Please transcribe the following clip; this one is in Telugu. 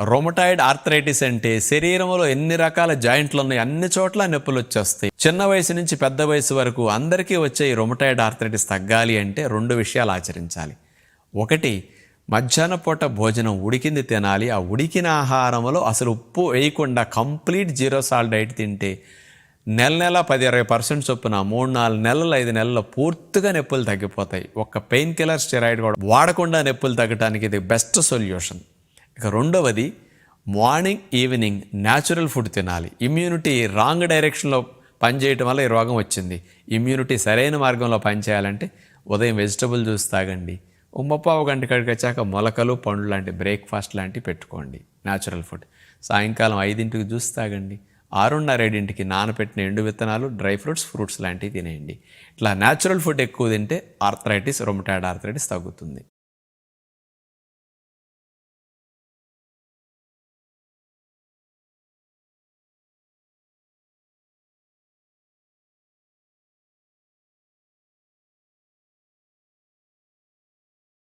రొమటాయిడ్ ఆర్థరైటిస్ అంటే శరీరంలో ఎన్ని రకాల జాయింట్లు ఉన్నాయి అన్ని చోట్ల నొప్పులు వచ్చేస్తాయి. చిన్న వయసు నుంచి పెద్ద వయసు వరకు అందరికీ వచ్చే ఈ రొమటాయిడ్ ఆర్థరైటిస్ తగ్గాలి అంటే 2 విషయాలు ఆచరించాలి. ఒకటి, మధ్యాహ్న పూట భోజనం ఉడికింది తినాలి. ఆ ఉడికిన ఆహారంలో అసలు ఉప్పు వేయకుండా కంప్లీట్ జీరో సాల్ట్ డైట్ తింటే నెల 10-20% చొప్పున 3-4 నెలలు 5 నెలల్లో పూర్తిగా నొప్పులు తగ్గిపోతాయి. ఒక్క పెయిన్ కిల్లర్ స్టెరాయిడ్ కూడా వాడకుండా నొప్పులు తగ్గడానికి ఇది బెస్ట్ సొల్యూషన్. ఇక రెండవది, మార్నింగ్ ఈవినింగ్ న్యాచురల్ ఫుడ్ తినాలి. ఇమ్యూనిటీ రాంగ్ డైరెక్షన్లో పనిచేయటం వల్ల ఈ రోగం వచ్చింది. ఇమ్యూనిటీ సరైన మార్గంలో పనిచేయాలంటే ఉదయం వెజిటబుల్ జ్యూస్ తాగండి. 30 గంట కడికి వచ్చాక మొలకలు పండ్లు లాంటి బ్రేక్ఫాస్ట్ లాంటివి పెట్టుకోండి, న్యాచురల్ ఫుడ్. సాయంకాలం 5ంటికి జ్యూస్ తాగండి. 6:30-7ంటికి నానపెట్టిన ఎండు విత్తనాలు, డ్రై ఫ్రూట్స్, ఫ్రూట్స్ లాంటివి తినేయండి. ఇట్లా న్యాచురల్ ఫుడ్ ఎక్కువ తింటే రొమటాయిడ్ ఆర్థరైటిస్ తగ్గుతుంది.